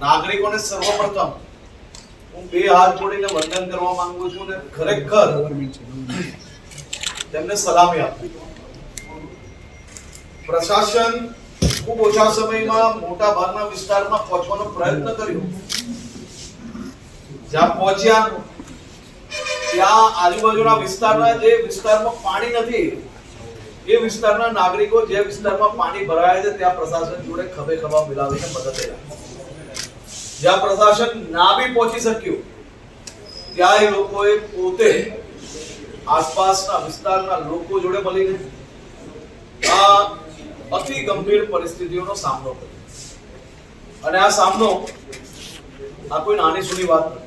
નાગરિકોને સર્વપ્રથમ હું બે હાથ જોડીને વંદન કરવા માંગુ છું ને ખરેખર તેમને સલામી આપું છું. પ્રશાસન ખૂબ ઓછા સમયમાં મોટા ભાગના વિસ્તારમાં પહોંચવાનો પ્રયત્ન કર્યો. જ્યાં પહોંચ્યા ત્યાં આજુબાજુના વિસ્તારના જે વિસ્તારમાં પાણી નથી એ વિસ્તારના નાગરિકો જે વિસ્તારમાં પાણી ભરાય છે ત્યાં પ્રશાસન જોડે ખભે ખભા મિલાવીને મદદ કરી. જ્યાં પ્રશાસન ના બી પહોંચી શક્યું ત્યાં એ લોકોએ પોતે આસપાસના વિસ્તારના લોકો જોડે મળીને આ અતિ ગંભીર પરિસ્થિતિઓનો સામનો કર્યો. અને આ સામનો આ કોઈ નાની સૂની વાત નથી.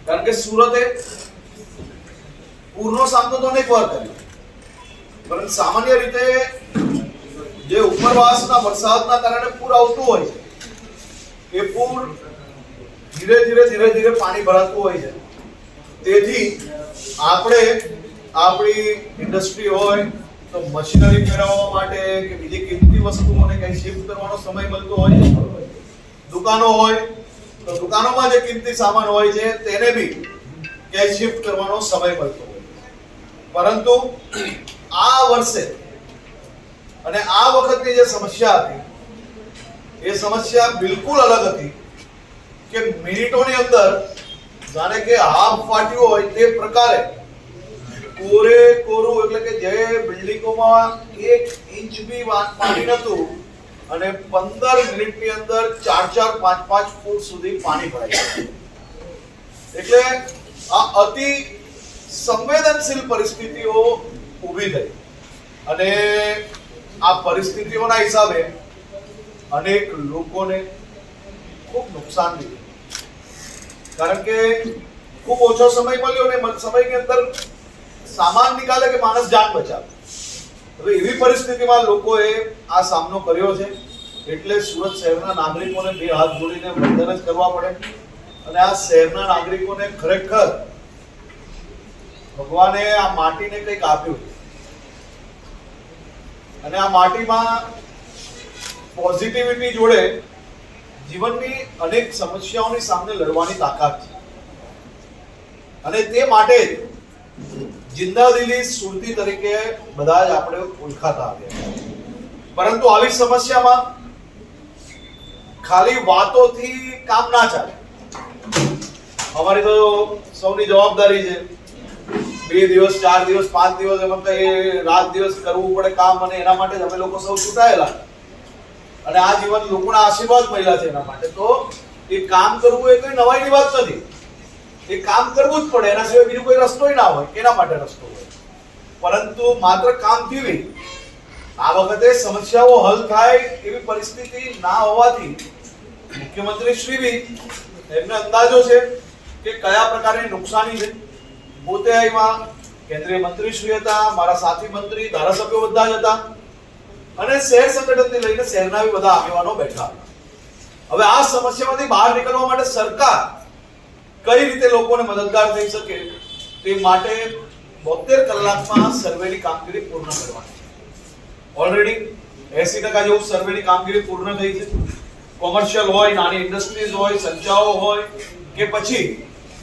કારણ કે સુરતે પૂરનો સામનો તો અનેક વાર કર્યો, પરંતુ સામાન્ય રીતે જે ઉપરવાસના વરસાદના કારણે પૂર આવતું હોય છે એ પૂર ધીરે ધીરે પાણી ભરાતું હોય છે. તેથી આપણે આપણી ઇન્ડસ્ટ્રી હોય તો મશીનરી મેળવવા માટે કે બીજી કિંમતી વસ્તુઓને કઈ શિફ્ટ કરવાનો સમય મળતો હોય છે. દુકાનો હોય તો દુકાનોમાં જે કિંમતી સામાન હોય છે તેને બી ક્યાંય શિફ્ટ કરવાનો સમય મળતો હોય. પરંતુ આ વર્ષે અને આ વખતની જે સમસ્યા હતી એ સમસ્યા બિલકુલ અલગ હતી કે મિનિટોની અંદર જાણે કે હાફ ફાટ્યું હોય તે પ્રકારે કોરે કોરું, એટલે કે જે બિલ્ડિંગોમાં 1 ઇંચ બી પાણી નતું અને 15 મિનિટની અંદર 4-4, 5-5 ફૂટ સુધી પાણી ભરાઈ ગયું. એટલે આ અતિ સંવેદનશીલ પરિસ્થિતિઓ ઊભી થઈ અને આ પરિસ્થિતિઓના હિસાબે અનેક લોકોને ખૂબ નુકસાન થયું. કારણ કે ખૂબ ઓછો સમય મળ્યો ને સમયની અંદર સામાન નિકાલે કે માણસ જાન બચાવે. હવે એવી પરિસ્થિતિમાં લોકોએ આ સામનો કર્યો છે. એટલે સુરત શહેરના નાગરિકોને બે હાથ જોડીને વંદન જ કરવા પડે. અને આ શહેરના નાગરિકોને ખરેખર ભગવાને આ માટીને કંઈક આપ્યું અને આ માટીમાં પોઝિટિવિટી જોડે જીવનની અનેક સમસ્યાઓની સામે લડવાની તાકાત છે. અને તે માટે જિંદાદિલી સુરતી તરીકે બધા જ આપણે ઓળખાતા આવ્યા. પરંતુ આવી સમસ્યામાં ખાલી વાતોથી કામ ના ચાલે. અમારી તો સૌની જવાબદારી છે 2 દિવસ 4 દિવસ 5 દિવસ એમ તો એ રાત દિવસ કરવું પડે કામ, અને એના માટે જ અમે લોકો સૌ છૂટાયેલા અને આ જીવન લોકોના આશીર્વાદ મળ્યા છે એના માટે. તો એ કામ કરવું એ કોઈ નવાઈની વાત નથી. એ કામ કરવું જ પડે, એના સિવાય બીજો કોઈ રસ્તો ના હોય. કેના માટે રસ્તો હોય? પરંતુ માત્ર કામથી નહીં, આ વખતે સમસ્યાઓ હલ થાય એવી પરિસ્થિતિ ના હોવાથી મુખ્યમંત્રી શ્રી બી એમને અંદાજો છે કે કયા પ્રકારની નુકસાની છે. પોતે એમાં કેન્દ્રીય મંત્રી શ્રી હતા, મારા સાથી મંત્રી, ધારાસભ્યો બધા જ હતા અને શહેર સંગઠનથી લઈને શહેરના બી બધા આગેવાનો બેઠા. હવે આ સમસ્યામાંથી બહાર નીકળવા માટે સરકાર કઈ રીતે લોકોને મદદગાર થઈ શકે તે માટે 72 કલાકમાં સર્વેની કામગીરી પૂર્ણ કરવાની છે. ઓલરેડી 80% જેવું સર્વેની કામગીરી પૂર્ણ થઈ છે. કોમર્શિયલ હોય, નાની ઇન્ડસ્ટ્રીઝ હોય, સંચાઓ હોય કે પછી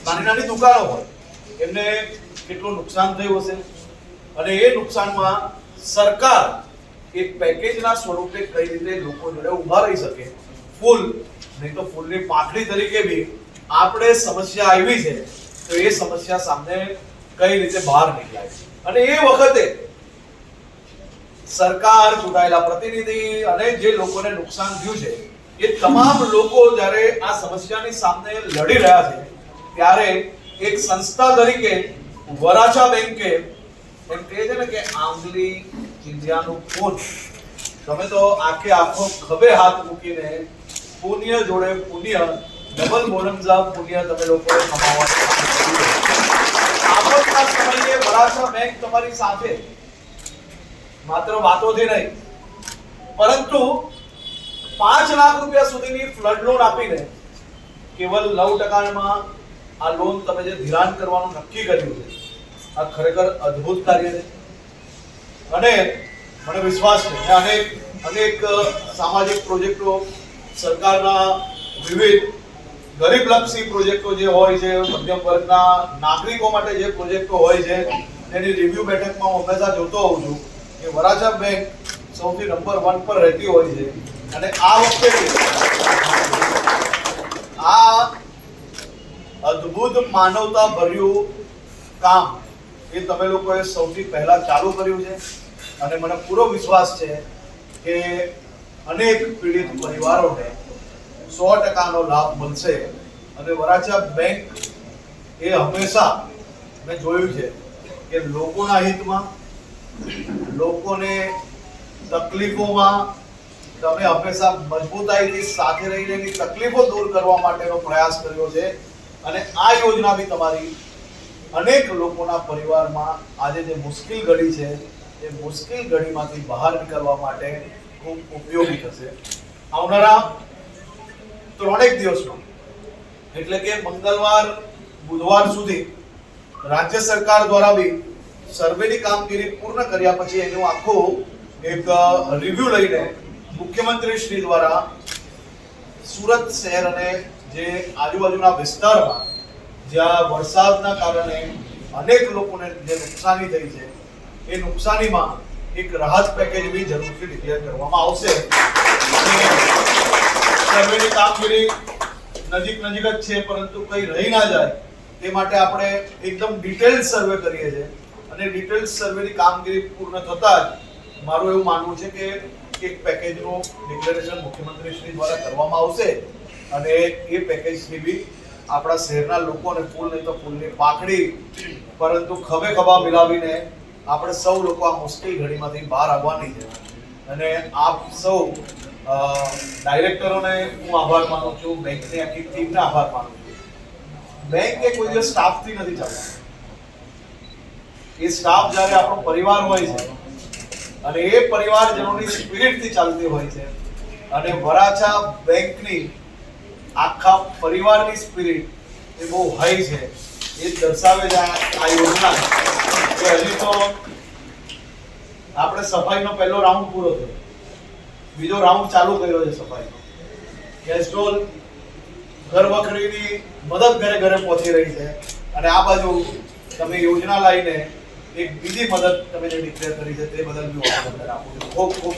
નાની દુકાનો હોય, એમને કેટલું નુકસાન થયું હશે અને એ નુકસાનમાં સરકાર એક પેકેજના સ્વરૂપે કઈ રીતે લોકો જોડે ઊભા રહી શકે. ફૂલ નહીં તો ફૂલની પાંખડી તરીકે બી આપણે સમસ્યા આવી છે તો એ સમસ્યા સામે કઈ રીતે બહાર નીકળાય. અને એ વખતે સરકાર, ચૂંટાયેલા પ્રતિનિધિ અને જે લોકોને નુકસાન થયું છે એ તમામ લોકો જ્યારે આ સમસ્યાની સામે લડી રહ્યા છે ત્યારે એક સંસ્થા તરીકે વરાછા બેંકે એમ કહે છે ને કે આંગળી ચીંધ્યાનું પૂન, તમે તો આખો ખભે હાથ મૂકીને પુણ્ય જોડે પુણ્ય, ડબલ બોનન્ઝા પુણ્ય તમે લોકોએ કમાવવાનું. આપણા સમયે વરાછા બેંક તમારી સાથે માત્ર વાતોથી નહીં પરંતુ 5 લાખ રૂપિયા સુધીની ફ્લડ લોન આપીને કેવલ 9%માં આ લોન તમે જે ધિરાણ કરવાનું નક્કી કર્યું છે આ ખરેખર અદ્ભુત કાર્ય છે. અને મને વિશ્વાસ છે કે અનેક સામાજિક પ્રોજેક્ટો સરકારના વિવિધ ગરીબલક્ષી પ્રોજેક્ટો જે હોય છે, મધ્યમ વર્ગના નાગરિકો માટે જે પ્રોજેક્ટો હોય છે તેની રિવ્યુ બેઠકમાં હું હંમેશા જોતો હોઉં છું કે વરાછા બેંક સૌથી નંબર 1 પર રહેતી હોય છે. અને આ વખતે આ અદ્ભુત માનવતા ભર્યું કામ એ તમે લોકોએ સૌથી પહેલા ચાલુ કર્યું છે. અને મને પૂરો વિશ્વાસ છે કે અનેક પીડિત પરિવારોને 100%નો લાભ મળશે. અને વરાછા બેંક એ હંમેશા મેં જોયું છે કે લોકોના હિતમાં, લોકોને તકલીફોમાં તમે હંમેશા મજબૂતાઈથી સાથે રહીને એની તકલીફો દૂર કરવા માટેનો પ્રયાસ કર્યો છે. અને આ યોજના બી તમારી અનેક લોકોના પરિવારમાં આજે જે મુશ્કેલ ઘડી છે એ મુશ્કેલ ઘડીમાંથી બહાર નીકળવા માટે ખૂબ ઉપયોગી થશે. આવનારા 3 દિવસમાં એટલે કે મંગળવાર બુધવાર સુધી રાજ્ય સરકાર દ્વારા બી સર્વેની કામગીરી પૂર્ણ કર્યા પછી એનું આખું એક રિવ્યુ લઈને મુખ્યમંત્રી શ્રી દ્વારા સુરત શહેર અને જે આજુબાજુના વિસ્તારમાં જ્યાં વરસાદના કારણે અનેક લોકોને જે નુકસાની થઈ છે એ નુકસાનીમાં એક રાહત પેકેજ બી જરૂરથી ડિક્લેર કરવામાં આવશે. સર્વેની કામગીરી નજીક જ છે, પરંતુ કંઈ રહી ના જાય તે માટે આપણે એકદમ ડિટેલ સર્વે કરીએ છીએ. અને ડિટેલ સર્વેની કામગીરી પૂર્ણ થતાં જ મારું એવું માનવું છે કે એક પેકેજનું ડિક્લેરેશન મુખ્યમંત્રી શ્રી દ્વારા કરવામાં આવશે. અને એ પેકેજથી બી આપણા શહેરના લોકોને ફૂલ નહીં તો ફૂલની પાકડી, પરંતુ ખભે ખભા મિલાવીને આપણે સૌ લોકો આ મુશ્કેલ ઘડીમાંથી બહાર આવવાની છે. અને આપ સૌ ડાયરેક્ટરોને હું આભાર માનું છું, બેંકની આખી ટીમને આભાર માનું છું. બેંક એ કોઈ દિવસ સ્ટાફથી નથી ચાલતું. એ સ્ટાફ જ્યારે આપણો પરિવાર હોય છે અને એ પરિવારજનોની સ્પિરિટથી ચાલતી હોય છે. અને વરાછા બેંકની આખા પરિવારની સ્પિરિટ એ બહુ હાઈ છે. એ દર્શાવે છે આ યોજના કે હજી તો આપણે સફાઈનો પહેલો રાઉન્ડ પૂરો થયો, બીજો રાઉન્ડ ચાલુ કર્યો છે સફાઈનો. કેસ્ટ્રોલ ઘર વખરીની મદદ ઘરે ઘરે પહોંચી રહી છે. અને આ બાજુ તમે યોજના લાવીને એક બીજી મદદ તમે જે ડિક્લેર કરી છે તે બદલ બી હું આપું છું. ખૂબ ખૂબ